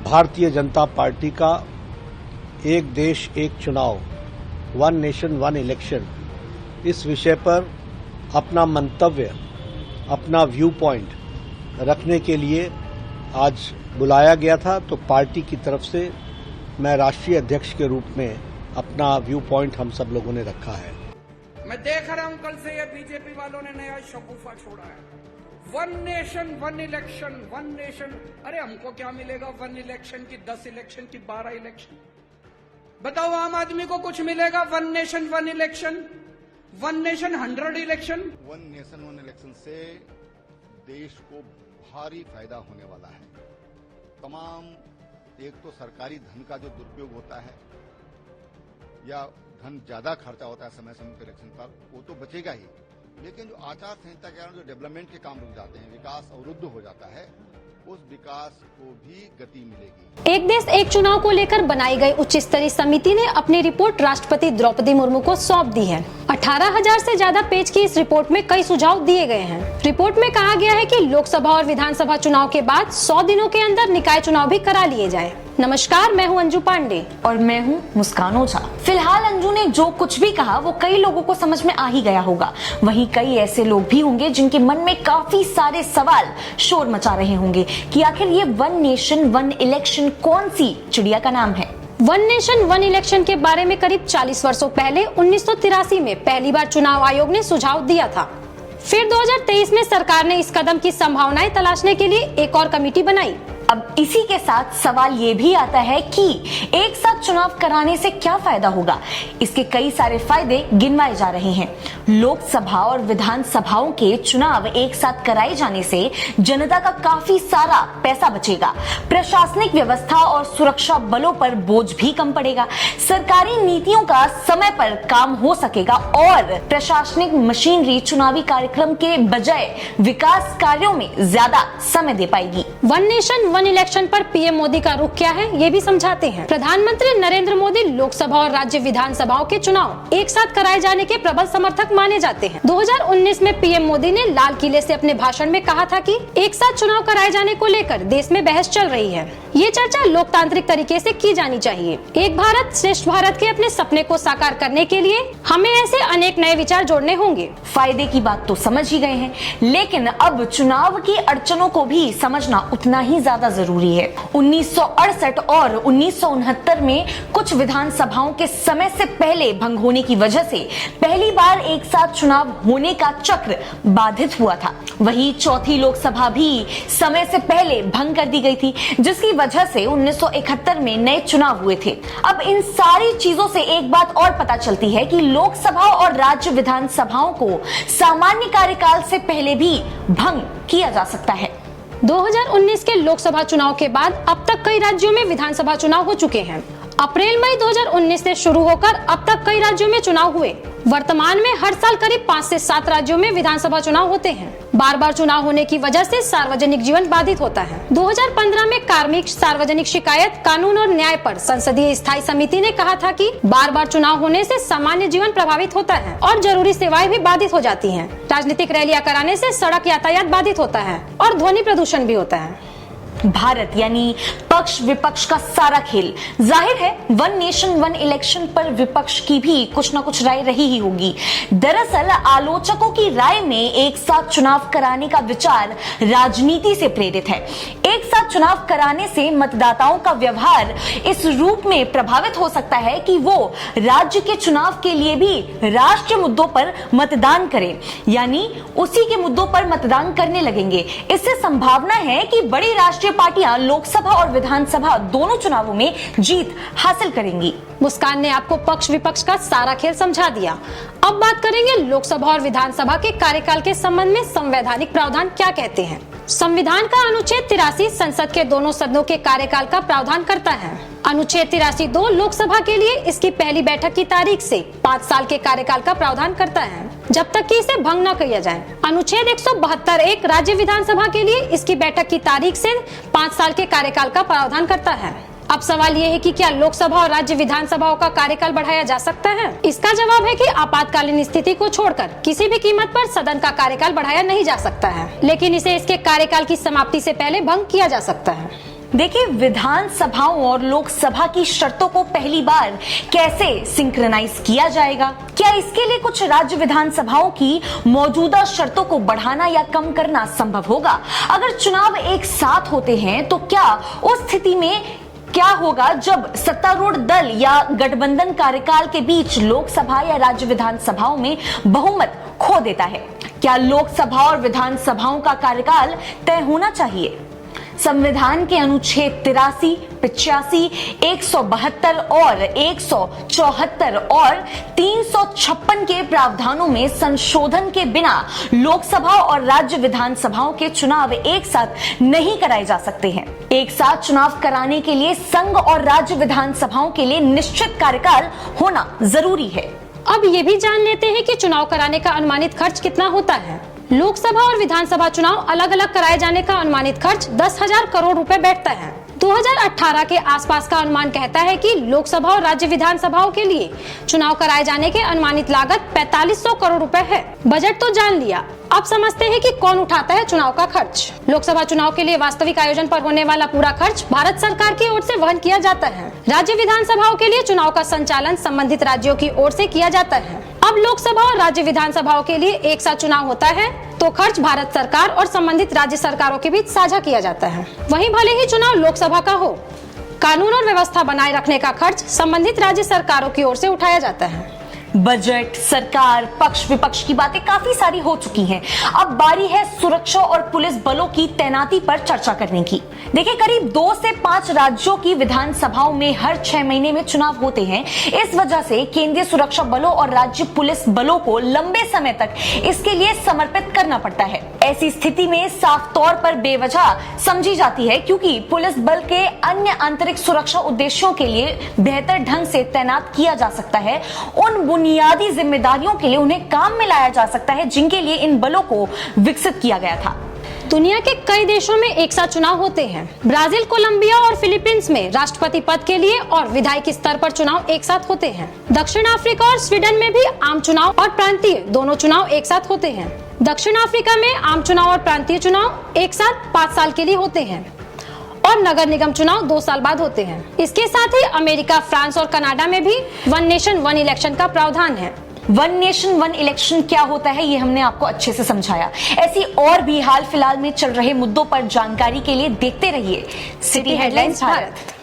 Bharatiya Janata party का एक देश एक चुनाव, वन नेशन वन इलेक्शन, इस विषय पर अपना मंतव्य, अपना व्यू पॉइंट रखने के लिए आज बुलाया गया था। तो पार्टी की तरफ से मैं राष्ट्रीय अध्यक्ष के रूप में अपना व्यू पॉइंट हम सब लोगों ने रखा है। मैं देख रहा हूं कल से ये बीजेपी वालों ने नया शगुफा छोड़ा है, one nation one election, one nation. अरे हमको क्या मिलेगा वन इलेक्शन की, 10 इलेक्शन की, 12 इलेक्शन? बताओ आम आदमी को कुछ मिलेगा one nation one election, one nation 100 election? One nation one election से देश को भारी फायदा होने वाला है। तमाम, एक तो सरकारी धन का जो दुरुपयोग होता है या धन ज्यादा खर्चा होता है समय समय पर इलेक्शन पर, वो तो बचेगा ही, लेकिन जो आचार संहिता के कारण जो डेवलपमेंट के काम रुक जाते हैं, विकास अवरुद्ध हो जाता है, उस विकास को भी गति मिलेगी। एक देश एक चुनाव को लेकर बनाई गई उच्च स्तरीय समिति ने अपनी रिपोर्ट राष्ट्रपति द्रौपदी मुर्मू को सौंप दी है। 18,000 से ज्यादा पेज की इस रिपोर्ट में कई सुझाव दिए गए हैं। रिपोर्ट में कहा गया है कि लोकसभा और विधानसभा चुनाव के बाद 100 दिनों के अंदर निकाय चुनाव भी करा लिए जाएं। नमस्कार, मैं हूं अंजू पांडे और मैं हूं मुस्कान ओझा। फिलहाल अंजू ने जो कुछ भी कहा वो कई लोगों को समझ में आ ही गया होगा। वहीं कई ऐसे लोग भी होंगे जिनके मन में काफी सारे सवाल शोर मचा रहे होंगे कि आखिर ये वन नेशन वन इलेक्शन कौन सी चिड़िया का नाम है। वन नेशन वन इलेक्शन के बारे में करीब 40 वर्षों पहले 1983 में पहली बार चुनाव आयोग ने सुझाव दिया था। फिर 2023 में सरकार ने इस कदम की संभावनाएं तलाशने के लिए एक और कमेटी बनाई। अब इसी के साथ सवाल ये भी आता है कि एक साथ चुनाव कराने से क्या फायदा होगा। इसके कई सारे फायदे गिनवाए जा रहे हैं। लोकसभा और विधानसभाओं के चुनाव एक साथ कराए जाने से जनता का काफी सारा पैसा बचेगा, प्रशासनिक व्यवस्था और सुरक्षा बलों पर बोझ भी कम पड़ेगा, सरकारी नीतियों का समय पर काम हो सकेगा और प्रशासनिक मशीनरी चुनावी कार्यक्रम के बजाय विकास कार्यों में ज्यादा समय दे पाएगी। वन नेशन वन इलेक्शन पर पीएम मोदी का रुख क्या है, ये भी समझाते हैं। प्रधानमंत्री नरेंद्र मोदी लोकसभा और राज्य विधानसभाओं के चुनाव एक साथ कराए जाने के प्रबल समर्थक माने जाते हैं। 2019 में पीएम मोदी ने लाल किले से अपने भाषण में कहा था कि एक साथ चुनाव कराए जाने को लेकर देश में बहस चल रही है। ये चर्चा लोकतांत्रिक तरीके से की जानी चाहिए। एक भारत श्रेष्ठ भारत के अपने सपने को साकार करने के लिए हमें ऐसे अनेक नए विचार जोड़ने होंगे। फायदे की बात तो समझ ही गए हैं, लेकिन अब चुनाव की अड़चनों को भी समझना उतना ही ज्यादा जरूरी है। 1968 और 1969 में कुछ विधानसभाओं के समय से पहले भंग होने की वजह से पहली बार एक साथ चुनाव होने का चक्र बाधित हुआ था। वहीं चौथी लोकसभा भी समय से पहले भंग कर दी गई थी, जिसकी वजह से 1971 में नए चुनाव हुए थे। अब इन सारी चीजों से एक बात और पता चलती है कि लोकसभा और राज्य विधानसभाओं को सामान्य कार्यकाल से पहले भी भंग किया जा सकता है। 2019 के लोकसभा चुनाव के बाद अब तक कई राज्यों में विधानसभा चुनाव हो चुके हैं। अप्रैल मई 2019 से शुरू होकर अब तक कई राज्यों में चुनाव हुए। वर्तमान में हर साल करीब 5 से 7 राज्यों में विधानसभा चुनाव होते हैं। बार बार चुनाव होने की वजह से सार्वजनिक जीवन बाधित होता है। 2015 में कार्मिक सार्वजनिक शिकायत कानून और न्याय पर संसदीय स्थायी समिति ने कहा था कि बार बार चुनाव होने से सामान्य जीवन प्रभावित होता है और जरूरी सेवाएं भी बाधित हो जाती हैं। राजनीतिक रैलियां कराने से सड़क यातायात बाधित होता है और ध्वनि प्रदूषण भी होता है। भारत यानी पक्ष विपक्ष का सारा खेल। जाहिर है वन नेशन वन इलेक्शन पर विपक्ष की भी कुछ न कुछ राय रही ही होगी। दरअसल आलोचकों की राय में एक साथ चुनाव कराने का विचार राजनीति से प्रेरित है। एक साथ चुनाव कराने से मतदाताओं का व्यवहार इस रूप में प्रभावित हो सकता है कि वो राज्य के चुनाव के लिए भी राष्ट्रीय मुद्दों पर मतदान करें, यानी उसी के मुद्दों पर मतदान करने लगेंगे। इससे संभावना है कि बड़ी राष्ट्रीय पार्टियां लोकसभा और विधानसभा दोनों चुनावों में जीत हासिल करेंगी। मुस्कान ने आपको पक्ष विपक्ष का सारा खेल समझा दिया। अब बात करेंगे लोकसभा और विधानसभा के कार्यकाल के संबंध में संवैधानिक प्रावधान क्या कहते हैं। संविधान का अनुच्छेद 83 संसद के दोनों सदनों के कार्यकाल का प्रावधान करता है। अनुच्छेद 83(2) लोकसभा के लिए इसकी पहली बैठक की तारीख से 5 साल के कार्यकाल का प्रावधान करता है, जब तक कि इसे भंग न किया जाए। अनुच्छेद 172(1) राज्य विधानसभा के लिए इसकी बैठक की तारीख से 5 साल के कार्यकाल का प्रावधान करता है। अब सवाल ये है कि क्या लोकसभा और राज्य विधानसभाओं का कार्यकाल बढ़ाया जा सकता है। इसका जवाब है कि आपातकालीन स्थिति को छोड़कर किसी भी कीमत पर सदन का कार्यकाल बढ़ाया नहीं जा सकता है, लेकिन इसे इसके कार्यकाल की समाप्ति से पहले भंग किया जा सकता है। देखिए, विधानसभाओं और लोकसभा की शर्तों को पहली बार कैसे सिंक्रनाइज किया जाएगा? क्या इसके लिए कुछ राज्य विधानसभाओं की मौजूदा शर्तों को बढ़ाना या कम करना संभव होगा? अगर चुनाव एक साथ होते हैं तो क्या उस स्थिति में क्या होगा जब सत्तारूढ़ दल या गठबंधन कार्यकाल के बीच लोकसभा या राज्य विधानसभाओं में बहुमत खो देता है? क्या लोकसभा और विधानसभाओं का कार्यकाल तय होना चाहिए? संविधान के अनुच्छेद 83, 85, 172 और 174 और 356 के प्रावधानों में संशोधन के बिना लोकसभा और राज्य विधानसभाओं के चुनाव एक साथ नहीं कराए जा सकते हैं। एक साथ चुनाव कराने के लिए संघ और राज्य विधानसभाओं के लिए निश्चित कार्यकाल होना जरूरी है। अब ये भी जान लेते हैं कि चुनाव कराने का अनुमानित खर्च कितना होता है। लोकसभा और विधानसभा चुनाव अलग अलग कराए जाने का अनुमानित खर्च 10,000 करोड़ रुपए बैठता है। 2018 के आसपास का अनुमान कहता है कि लोकसभा और राज्य विधानसभाओं के लिए चुनाव कराए जाने के अनुमानित लागत 4500 करोड़ रुपए है। बजट तो जान लिया, अब समझते हैं कि कौन उठाता है चुनाव का खर्च। लोकसभा चुनाव के लिए वास्तविक आयोजन पर होने वाला पूरा खर्च भारत सरकार की ओर से वहन किया जाता है। राज्य विधानसभाओं के लिए चुनाव का संचालन संबंधित राज्यों की ओर से किया जाता है। अब लोकसभा और राज्य विधानसभाओं के लिए एक साथ चुनाव होता है तो खर्च भारत सरकार और संबंधित राज्य सरकारों के बीच साझा किया जाता है। वहीं भले ही चुनाव लोकसभा का हो, कानून और व्यवस्था बनाए रखने का खर्च संबंधित राज्य सरकारों की ओर से उठाया जाता है। बजट, सरकार, पक्ष विपक्ष की बातें काफी सारी हो चुकी हैं। अब बारी है सुरक्षा और पुलिस बलों की तैनाती पर चर्चा करने की। देखिए, करीब 2 से 5 राज्यों की विधानसभाओं में हर 6 महीने में चुनाव होते हैं। इस वजह से केंद्रीय सुरक्षा बलों और राज्य पुलिस बलों को लंबे समय तक इसके लिए समर्पित करना पड़ता है। ऐसी स्थिति में साफ तौर पर बेवजह समझी जाती है, क्योंकि पुलिस बल के अन्य आंतरिक सुरक्षा उद्देश्यों के लिए बेहतर ढंग से तैनात किया जा सकता है। उन बुनियादी जिम्मेदारियों के लिए उन्हें काम में लाया जा सकता है जिनके लिए इन बलों को विकसित किया गया था। दुनिया के कई देशों में एक साथ चुनाव होते हैं। ब्राजील, कोलंबिया और फिलीपींस में राष्ट्रपति पद के लिए और विधायक स्तर पर चुनाव एक साथ होते हैं। दक्षिण अफ्रीका और स्वीडन में भी आम चुनाव और प्रांतीय दोनों चुनाव एक साथ होते हैं। दक्षिण अफ्रीका में आम चुनाव और प्रांतीय चुनाव एक साथ 5 साल के लिए होते हैं और नगर निगम चुनाव 2 साल बाद होते हैं। इसके साथ ही अमेरिका, फ्रांस और कनाडा में भी 1 नेशन 1 इलेक्शन का प्रावधान है। 1 नेशन 1 इलेक्शन क्या होता है, ये हमने आपको अच्छे से समझाया। ऐसी और भी हाल फिलहाल में चल रहे मुद्दों पर जानकारी के लिए देखते रहिए सिटी हेडलाइंस भारत।